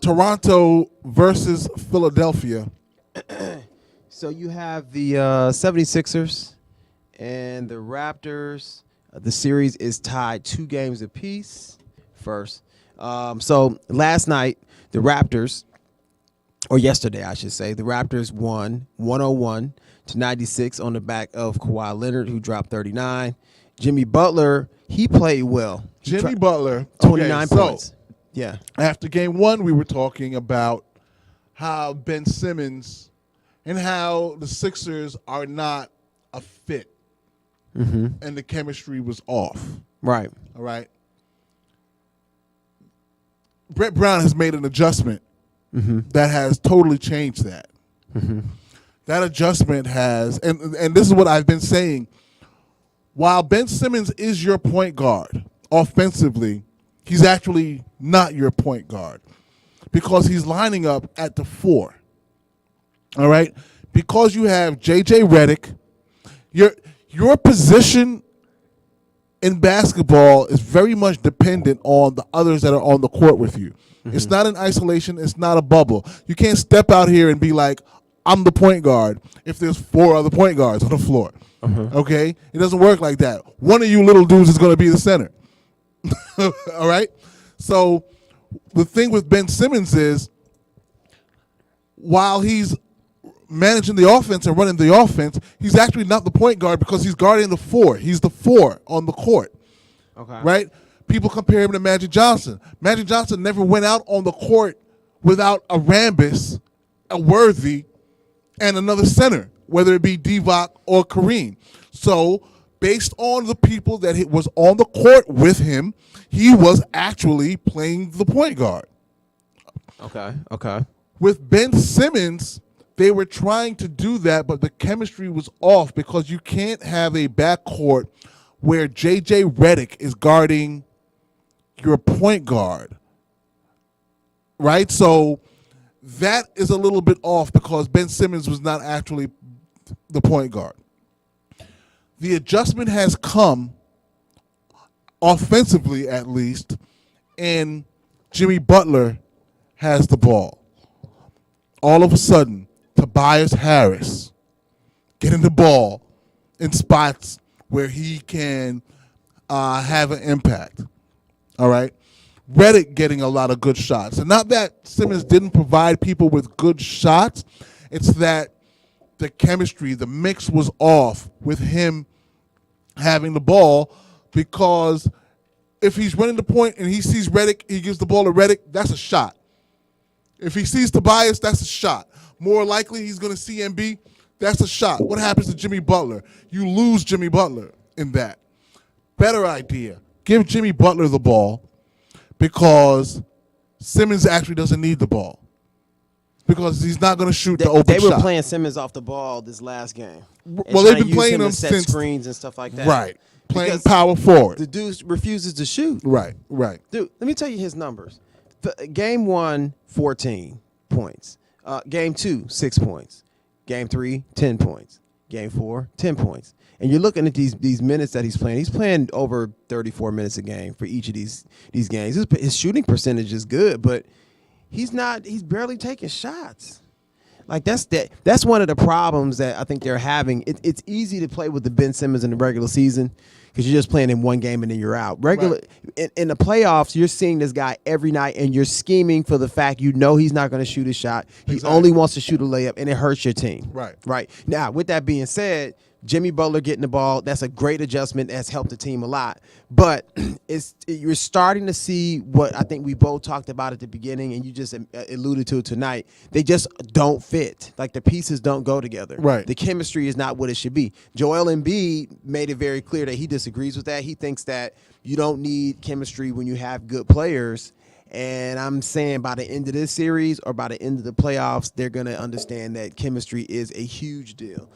Toronto versus Philadelphia. So you have the 76ers and the Raptors. The series is tied 2 games apiece. First, so last night the Raptors, or yesterday I should say, the Raptors won 101-96 on the back of Kawhi Leonard, who dropped 39. Jimmy Butler, he played well. Jimmy Butler, 29 points. So Yeah. after game 1, we were talking about how Ben Simmons and how the Sixers are not a fit, and the chemistry was off. Right. All right. Brett Brown has made an adjustment that has totally changed that. That adjustment has, and this is what I've been saying, while Ben Simmons is your point guard offensively, he's actually not your point guard because he's lining up at the 4. All right? Because you have J.J. Redick, your position in basketball is very much dependent on the others that are on the court with you. It's not an isolation. It's not a bubble. You can't step out here and be like, I'm the point guard if there's 4 other point guards on the floor. Okay? It doesn't work like that. One of you little dudes is going to be the center. All right? So the thing with Ben Simmons is while he's managing the offense and running the offense, he's actually not the point guard because he's guarding the 4. He's the 4 on the court. Okay. Right? People compare him to Magic Johnson. Magic Johnson never went out on the court without a Rambis, a Worthy, and another center, whether it be Divac or Kareem. So based on the people that was on the court with him, he was actually playing the point guard. Okay. With Ben Simmons, they were trying to do that, but the chemistry was off because you can't have a backcourt where J.J. Redick is guarding your point guard, right? So that is a little bit off because Ben Simmons was not actually the point guard. The adjustment has come, offensively at least, and Jimmy Butler has the ball. All of a sudden, Tobias Harris getting the ball in spots where he can have an impact. All right? Redick getting a lot of good shots. And not that Simmons didn't provide people with good shots. It's that the chemistry, the mix was off with him having the ball because if he's running the point and he sees Redick, he gives the ball to Redick, that's a shot. If he sees Tobias, that's a shot. More likely he's going to see MB, that's a shot. What happens to Jimmy Butler? You lose Jimmy Butler in that. Better idea. Give Jimmy Butler the ball because Simmons actually doesn't need the ball because he's not going to shoot the open shot. They were playing Simmons off the ball this last game. Well, they've been playing him set since screens and stuff like that. Right. Playing Because power forward. The dude refuses to shoot. Right. Dude, let me tell you his numbers. Game 1, 14 points. Game 2, 6 points. Game 3, 10 points. Game 4, 10 points. And you're looking at these minutes that he's playing. He's playing over 34 minutes a game for each of these games. His shooting percentage is good, but he's barely taking shots. Like that's one of the problems that I think they're having. It's easy to play with the Ben Simmons in the regular season because you're just playing in one game and then you're out. In the playoffs, you're seeing this guy every night and you're scheming for the fact he's not going to shoot a shot. He only wants to shoot a layup, and it hurts your team. Right. Now, with that being said, Jimmy Butler getting the ball, that's a great adjustment. That's helped the team a lot. But you're starting to see what I think we both talked about at the beginning, and you just alluded to it tonight. They just don't fit. Like, the pieces don't go together. Right. The chemistry is not what it should be. Joel Embiid made it very clear that he disagrees with that. He thinks that you don't need chemistry when you have good players. And I'm saying by the end of this series or by the end of the playoffs, they're going to understand that chemistry is a huge deal.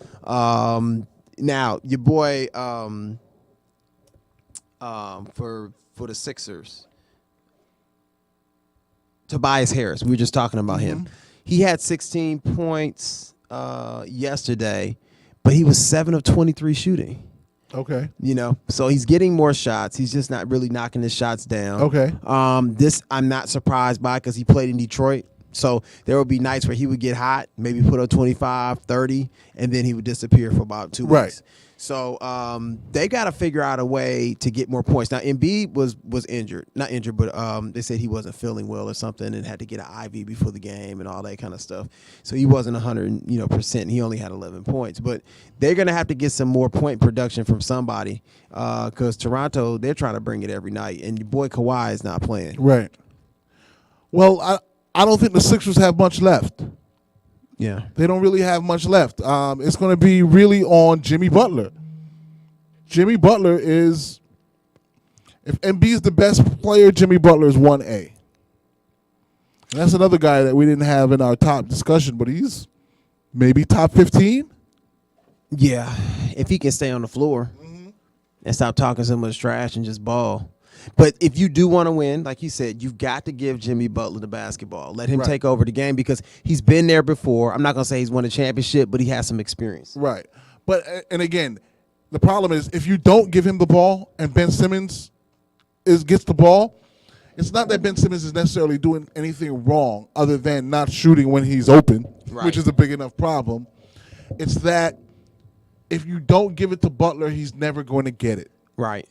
Now, your boy for the Sixers, Tobias Harris, we were just talking about him. He had 16 points yesterday, but he was 7 of 23 shooting. Okay. So he's getting more shots. He's just not really knocking his shots down. Okay. This I'm not surprised by because he played in Detroit. So there would be nights where he would get hot, maybe put up 25, 30, and then he would disappear for about 2 weeks. Right. So they got to figure out a way to get more points. Now, Embiid was injured. Not injured, but they said he wasn't feeling well or something and had to get an IV before the game and all that kind of stuff. So he wasn't 100%. He only had 11 points. But they're going to have to get some more point production from somebody because Toronto, they're trying to bring it every night. And your boy Kawhi is not playing. Right. Well, I don't think the Sixers have much left. Yeah. They don't really have much left. It's going to be really on Jimmy Butler. Jimmy Butler is, if Embiid's the best player, Jimmy Butler is 1A. And that's another guy that we didn't have in our top discussion, but he's maybe top 15. Yeah. If he can stay on the floor and stop talking so much trash and just ball. But if you do want to win, like you said, you've got to give Jimmy Butler the basketball. Let him take over the game because he's been there before. I'm not going to say he's won a championship, but he has some experience. Right. But, and again, the problem is if you don't give him the ball and Ben Simmons gets the ball, it's not that Ben Simmons is necessarily doing anything wrong other than not shooting when he's open, which is a big enough problem. It's that if you don't give it to Butler, he's never going to get it. Right.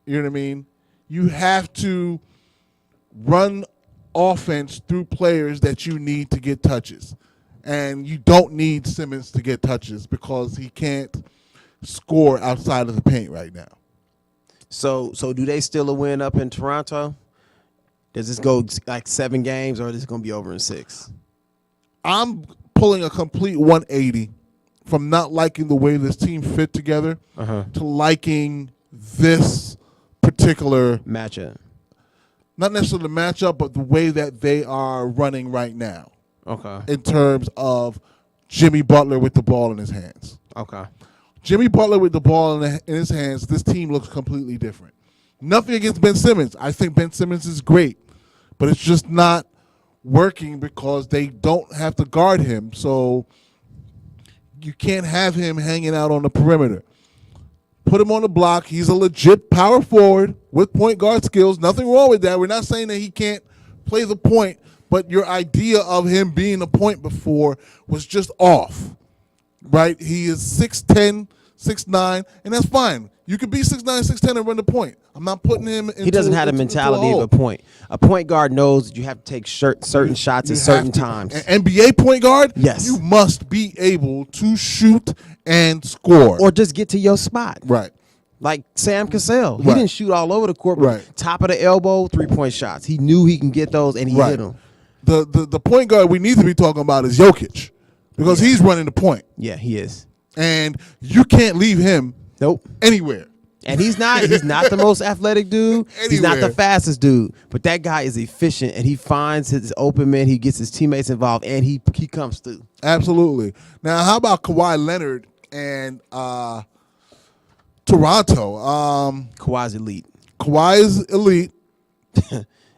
You know what I mean? You have to run offense through players that you need to get touches. And you don't need Simmons to get touches because he can't score outside of the paint right now. So do they still a win up in Toronto? Does this go like 7 games or is this going to be over in 6? I'm pulling a complete 180 from not liking the way this team fit together to liking this particular matchup. Not necessarily the matchup, but the way that they are running right now. Okay. In terms of Jimmy Butler with the ball in his hands. Okay. Jimmy Butler with the ball in his hands, this team looks completely different. Nothing against Ben Simmons. I think Ben Simmons is great, but it's just not working because they don't have to guard him. So you can't have him hanging out on the perimeter. Put him on the block. He's a legit power forward with point guard skills. Nothing wrong with that. We're not saying that he can't play the point, but your idea of him being a point before was just off, right? He is 6'10", 6'9", and that's fine. You could be 6'9", 6'10", and run the point. I'm not putting him into. He doesn't have the mentality of a point. A point guard knows that you have to take certain shots at certain times. An NBA point guard, yes, you must be able to shoot and score, or just get to your spot. Right. Like Sam Cassell, he didn't shoot all over the court. But top of the elbow, 3-point shots. He knew he can get those, and he hit them. The point guard we need to be talking about is Jokic, because he's running the point. Yeah, he is, and you can't leave him. Nope. Anywhere. And he's not the most athletic dude. Anywhere. He's not the fastest dude. But that guy is efficient, and he finds his open man. He gets his teammates involved, and he comes through. Absolutely. Now, how about Kawhi Leonard and Toronto? Kawhi's elite. Kawhi is elite.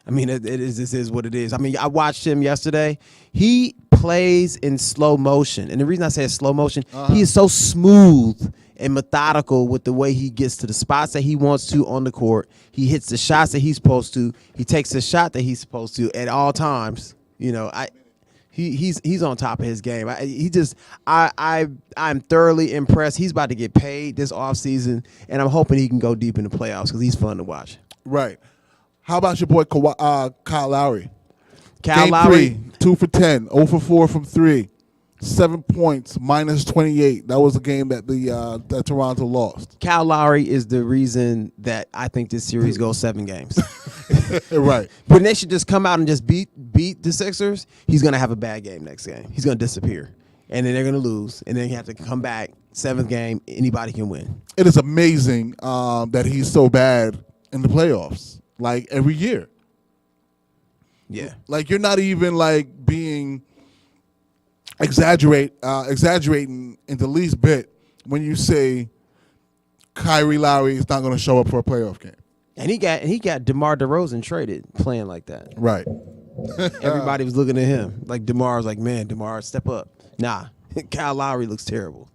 I mean, this is what it is. I mean, I watched him yesterday. He plays in slow motion. And the reason I say slow motion, he is so smooth and methodical with the way he gets to the spots that he wants to on the court. He hits the shots that he's supposed to. He takes the shot that he's supposed to at all times. You know, he's on top of his game. I'm thoroughly impressed. He's about to get paid this offseason, and I'm hoping he can go deep in the playoffs because he's fun to watch. Right. How about your boy Kyle Lowry? Kyle Lowry, 3, 2 for 10, 0 for 4 from 3, 7 points, minus 28. That was a game that that Toronto lost. Kyle Lowry is the reason that I think this series goes 7 games. Right. When they should just come out and just beat the Sixers, he's going to have a bad game next game. He's going to disappear. And then they're going to lose. And then you have to come back. 7th game, anybody can win. It is amazing that he's so bad in the playoffs, like every year. Yeah. Like you're not even like being exaggerating in the least bit when you say Kyrie Lowry is not going to show up for a playoff game. And he got DeMar DeRozan traded playing like that. Right. Everybody was looking at him. Like DeMar was like, man, DeMar, step up. Nah, Kyle Lowry looks terrible.